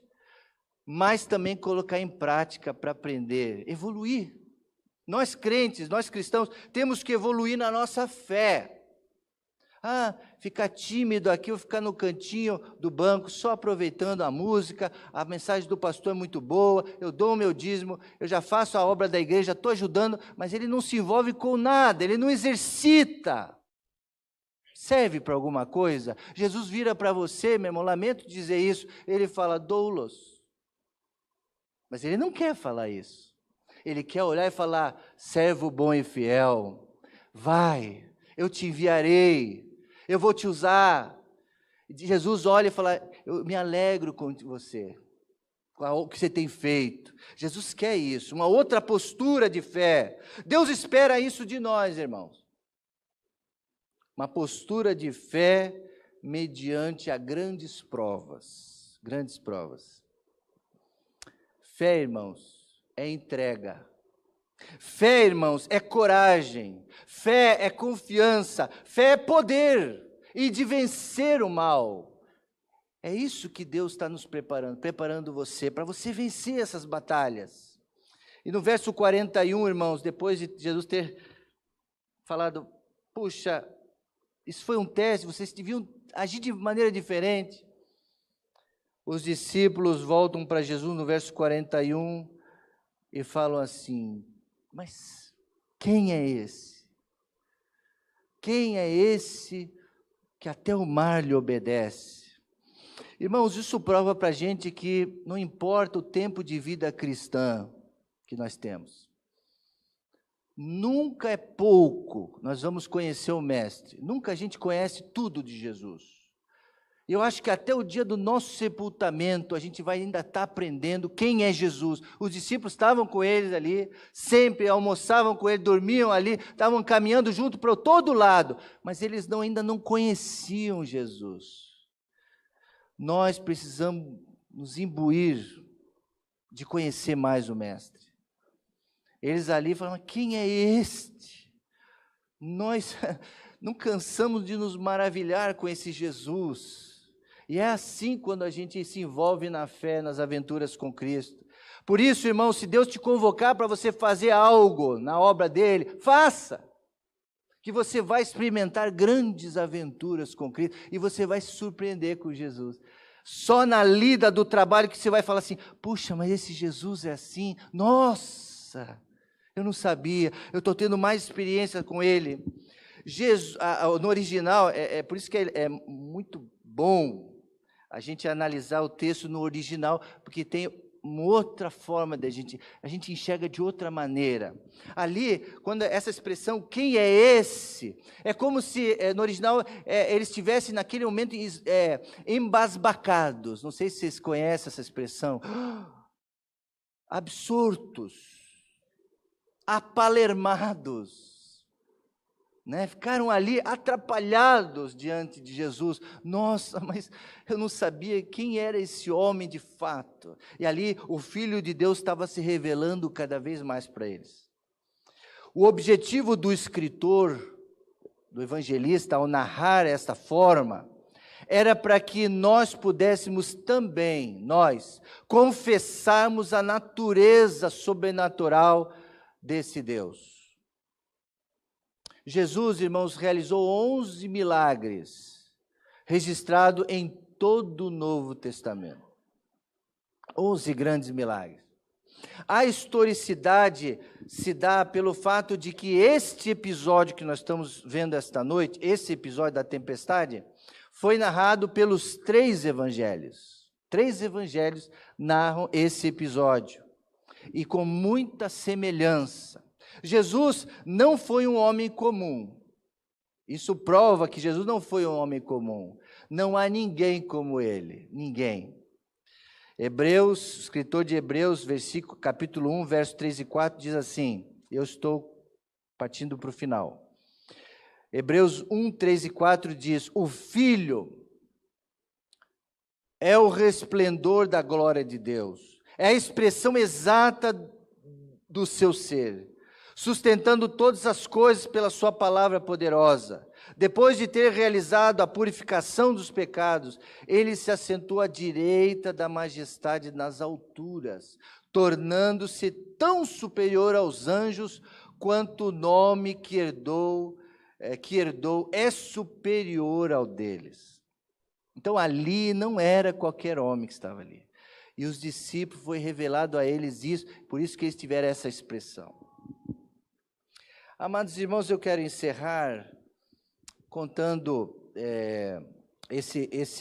mas também colocar em prática para aprender, evoluir. Nós crentes, nós cristãos, temos que evoluir na nossa fé. Ficar tímido aqui, ou ficar no cantinho do banco, só aproveitando a música, a mensagem do pastor é muito boa, eu dou o meu dízimo, eu já faço a obra da igreja, estou ajudando, mas ele não se envolve com nada, ele não exercita. Serve para alguma coisa? Jesus vira para você, meu irmão, lamento dizer isso, ele fala: doulos. Mas ele não quer falar isso. Ele quer olhar e falar: servo bom e fiel, vai, eu te enviarei, eu vou te usar. Jesus olha e fala: eu me alegro com você, com o que você tem feito. Jesus quer isso, uma outra postura de fé. Deus espera isso de nós, irmãos. Uma postura de fé mediante a grandes provas. Grandes provas. Fé, irmãos, é entrega. Fé, irmãos, é coragem. Fé é confiança. Fé é poder e de vencer o mal. É isso que Deus está nos preparando você, para você vencer essas batalhas. E no verso 41, irmãos, depois de Jesus ter falado: puxa, isso foi um teste, vocês deviam agir de maneira diferente. Os discípulos voltam para Jesus no verso 41 e falam assim: mas quem é esse? Quem é esse que até o mar lhe obedece? Irmãos, isso prova para a gente que não importa o tempo de vida cristã que nós temos, nunca é pouco nós vamos conhecer o Mestre, nunca a gente conhece tudo de Jesus. Eu acho que até o dia do nosso sepultamento, a gente vai ainda estar aprendendo quem é Jesus. Os discípulos estavam com eles ali, sempre almoçavam com ele, dormiam ali, estavam caminhando junto para todo lado, mas eles ainda não conheciam Jesus. Nós precisamos nos imbuir de conhecer mais o Mestre. Eles ali falam, quem é este? Nós não cansamos de nos maravilhar com esse Jesus. E é assim quando a gente se envolve na fé, nas aventuras com Cristo. Por isso, irmão, se Deus te convocar para você fazer algo na obra dele, faça. Que você vai experimentar grandes aventuras com Cristo e você vai se surpreender com Jesus. Só na lida do trabalho que você vai falar assim, puxa, mas esse Jesus é assim, nossa, eu não sabia, eu estou tendo mais experiência com ele. Jesus, no original, por isso que é muito bom a gente analisar o texto no original, porque tem uma outra forma a gente enxerga de outra maneira. Ali, quando essa expressão, quem é esse? É como se, no original, eles estivessem naquele momento embasbacados. Não sei se vocês conhecem essa expressão. Absortos, apalermados. Ficaram ali atrapalhados diante de Jesus. Nossa, mas eu não sabia quem era esse homem de fato. E ali o Filho de Deus estava se revelando cada vez mais para eles. O objetivo do escritor, do evangelista, ao narrar esta forma, era para que nós pudéssemos também, confessarmos a natureza sobrenatural desse Deus. Jesus, irmãos, realizou 11 milagres, registrados em todo o Novo Testamento. 11 grandes milagres. A historicidade se dá pelo fato de que este episódio que nós estamos vendo esta noite, esse episódio da tempestade, foi narrado pelos 3 evangelhos. 3 evangelhos narram esse episódio, e com muita semelhança. Jesus não foi um homem comum. Isso prova que Jesus não foi um homem comum. Não há ninguém como ele, ninguém. Hebreus, o escritor de Hebreus, capítulo 1, verso 3 e 4, diz assim, eu estou partindo para o final. Hebreus 1, 3 e 4 diz, o Filho é o resplendor da glória de Deus, é a expressão exata do seu ser, sustentando todas as coisas pela sua palavra poderosa. Depois de ter realizado a purificação dos pecados, ele se assentou à direita da majestade nas alturas, tornando-se tão superior aos anjos, quanto o nome que herdou é superior ao deles. Então ali não era qualquer homem que estava ali. E os discípulos, foi revelado a eles isso, por isso que eles tiveram essa expressão. Amados irmãos, eu quero encerrar contando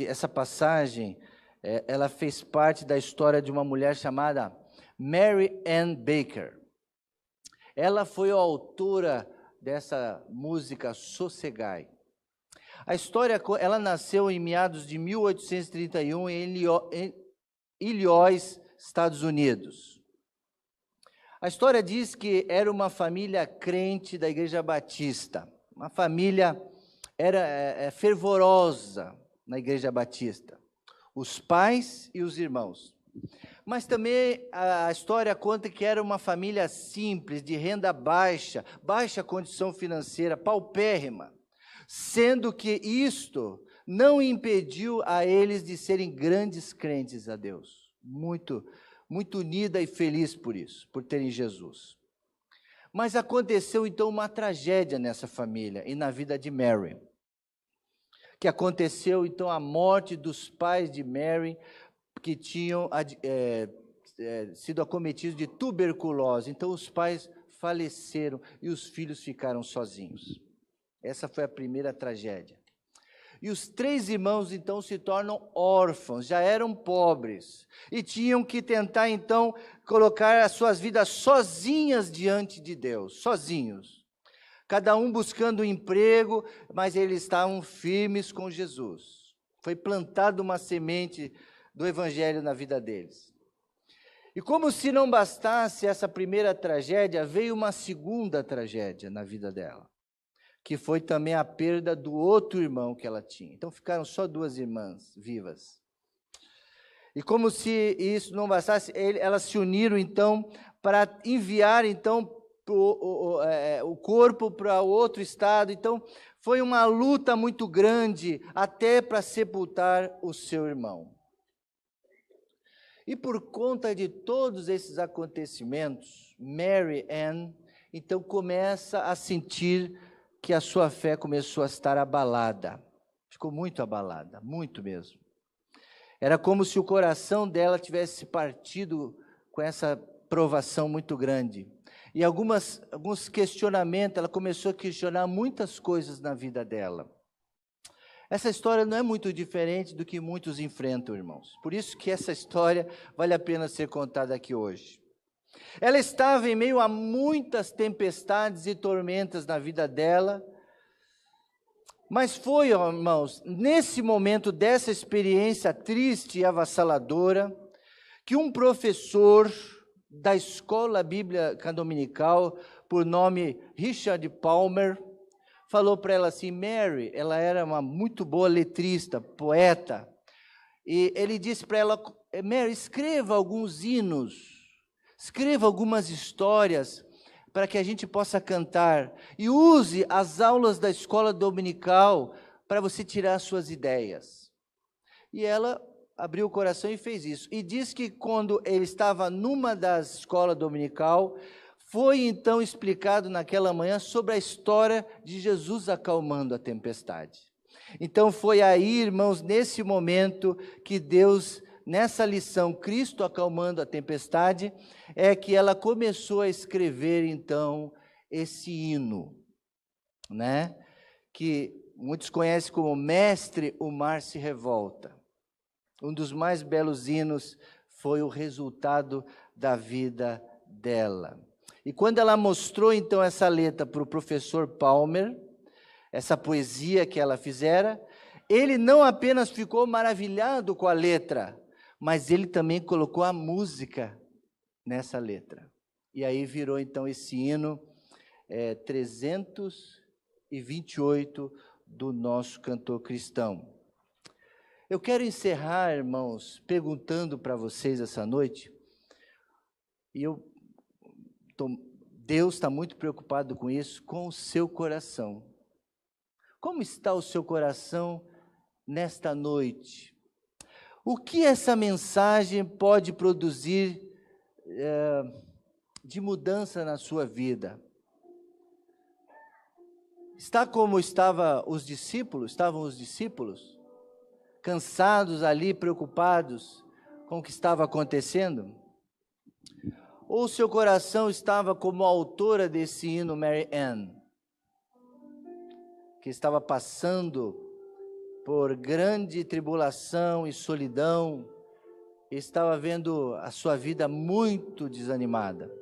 essa passagem. Ela fez parte da história de uma mulher chamada Mary Ann Baker. Ela foi a autora dessa música Sossegai. A história, ela nasceu em meados de 1831 em Illinois, Estados Unidos. A história diz que era uma família crente da Igreja Batista, uma família fervorosa na Igreja Batista, os pais e os irmãos. Mas também a história conta que era uma família simples, de renda baixa, baixa condição financeira, paupérrima, sendo que isto não impediu a eles de serem grandes crentes a Deus, muito unida e feliz por isso, por terem Jesus. Mas aconteceu então uma tragédia nessa família e na vida de Mary, que aconteceu então a morte dos pais de Mary, que tinham sido acometidos de tuberculose. Então os pais faleceram e os filhos ficaram sozinhos. Essa foi a primeira tragédia. E os 3 irmãos, então, se tornam órfãos, já eram pobres, e tinham que tentar, então, colocar as suas vidas sozinhas diante de Deus, sozinhos. Cada um buscando um emprego, mas eles estavam firmes com Jesus. Foi plantada uma semente do Evangelho na vida deles. E como se não bastasse essa primeira tragédia, veio uma segunda tragédia na vida dela, que foi também a perda do outro irmão que ela tinha. Então ficaram só 2 irmãs vivas. E como se isso não bastasse, elas se uniram então para enviar então o corpo para outro estado. Então foi uma luta muito grande até para sepultar o seu irmão. E por conta de todos esses acontecimentos, Mary Ann então começa a sentir que a sua fé começou a estar abalada. Ficou muito abalada, muito mesmo. Era como se o coração dela tivesse partido com essa provação muito grande. E alguns questionamentos, ela começou a questionar muitas coisas na vida dela. Essa história não é muito diferente do que muitos enfrentam, irmãos. Por isso que essa história vale a pena ser contada aqui hoje. Ela estava em meio a muitas tempestades e tormentas na vida dela, mas foi, irmãos, nesse momento dessa experiência triste e avassaladora, que um professor da escola bíblica dominical, por nome Richard Palmer, falou para ela assim, Mary, ela era uma muito boa letrista, poeta, e ele disse para ela, Mary, escreva alguns hinos, escreva algumas histórias para que a gente possa cantar, e use as aulas da escola dominical para você tirar suas ideias. E ela abriu o coração e fez isso. E diz que quando ele estava numa das escolas dominical, foi então explicado naquela manhã sobre a história de Jesus acalmando a tempestade. Então foi aí, irmãos, nesse momento que Deus, nessa lição, Cristo acalmando a tempestade, é que ela começou a escrever então esse hino, né? Que muitos conhecem como Mestre, o Mar se Revolta. Um dos mais belos hinos foi o resultado da vida dela. E quando ela mostrou então essa letra para o professor Palmer, essa poesia que ela fizera, ele não apenas ficou maravilhado com a letra, mas ele também colocou a música nessa letra. E aí virou então esse hino 328 do nosso cantor cristão. Eu quero encerrar, irmãos, perguntando para vocês essa noite, e Deus está muito preocupado com isso, com o seu coração. Como está o seu coração nesta noite? O que essa mensagem pode produzir de mudança na sua vida? Está como estavam os discípulos? Cansados ali, preocupados com o que estava acontecendo? Ou seu coração estava como a autora desse hino, Mary Ann, que estava passando por grande tribulação e solidão, e estava vendo a sua vida muito desanimada?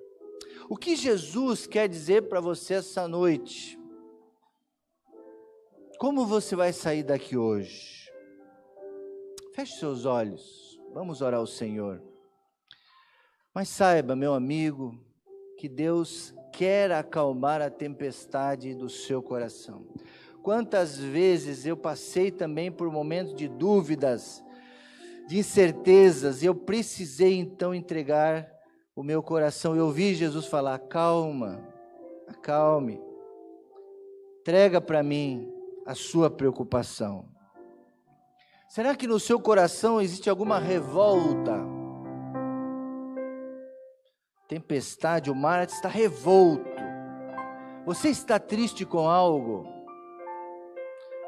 O que Jesus quer dizer para você essa noite? Como você vai sair daqui hoje? Feche seus olhos, vamos orar ao Senhor. Mas saiba, meu amigo, que Deus quer acalmar a tempestade do seu coração. Quantas vezes eu passei também por momentos de dúvidas, de incertezas, e eu precisei então entregar o meu coração. Eu ouvi Jesus falar, acalme, entrega para mim a sua preocupação. Será que no seu coração existe alguma revolta? Tempestade, o mar está revolto. Você está triste com algo?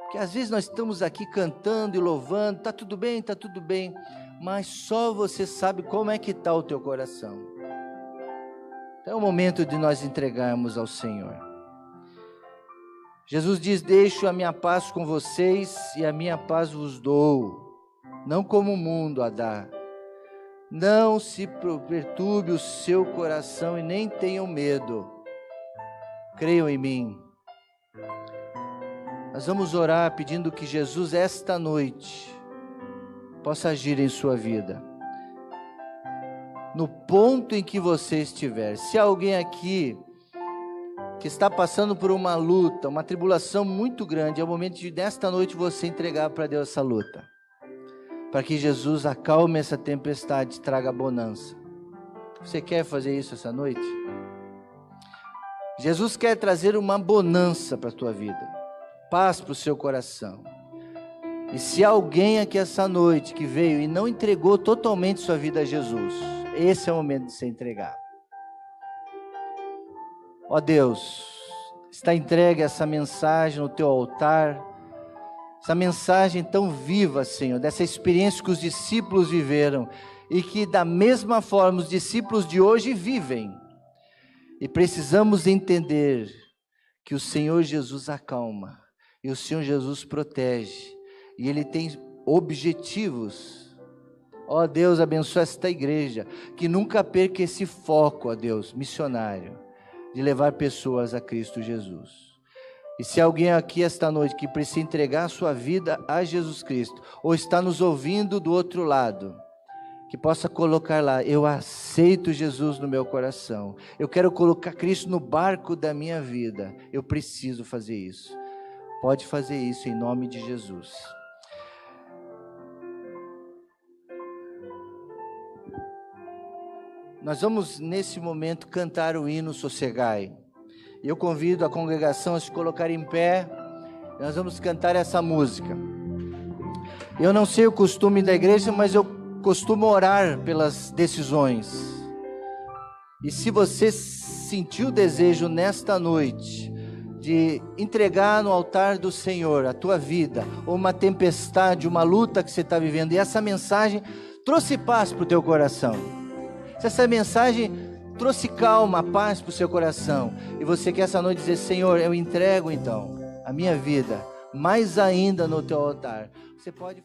Porque às vezes nós estamos aqui cantando e louvando, está tudo bem, mas só você sabe como é que está o teu coração. Então é o momento de nós entregarmos ao Senhor. Jesus diz: deixo a minha paz com vocês e a minha paz vos dou, não como o mundo a dá. Não se perturbe o seu coração e nem tenham medo. Creiam em mim. Nós vamos orar pedindo que Jesus, esta noite, possa agir em sua vida. No ponto em que você estiver. Se há alguém aqui que está passando por uma luta, uma tribulação muito grande, é o momento de, nesta noite, você entregar para Deus essa luta. Para que Jesus acalme essa tempestade e traga bonança. Você quer fazer isso essa noite? Jesus quer trazer uma bonança para a tua vida. Paz para o seu coração. E se há alguém aqui essa noite que veio e não entregou totalmente sua vida a Jesus, esse é o momento de se entregar. Ó Deus, está entregue essa mensagem no teu altar, essa mensagem tão viva, Senhor, dessa experiência que os discípulos viveram e que da mesma forma os discípulos de hoje vivem. E precisamos entender que o Senhor Jesus acalma e o Senhor Jesus protege e Ele tem objetivos. Ó Deus, abençoa esta igreja, que nunca perca esse foco, ó Deus, missionário, de levar pessoas a Cristo Jesus. E se alguém aqui esta noite que precisa entregar a sua vida a Jesus Cristo, ou está nos ouvindo do outro lado, que possa colocar lá: eu aceito Jesus no meu coração, eu quero colocar Cristo no barco da minha vida, eu preciso fazer isso. Pode fazer isso em nome de Jesus. Nós vamos nesse momento cantar o hino Sossegai. Eu convido a congregação a se colocar em pé. Nós vamos cantar essa música. Eu não sei o costume da igreja, mas eu costumo orar pelas decisões. E se você sentiu o desejo nesta noite de entregar no altar do Senhor a tua vida, ou uma tempestade, uma luta que você está vivendo, e essa mensagem trouxe paz para o teu coração, se essa mensagem trouxe calma, paz para o seu coração, e você quer essa noite dizer: Senhor, eu entrego então a minha vida, mais ainda no teu altar, você pode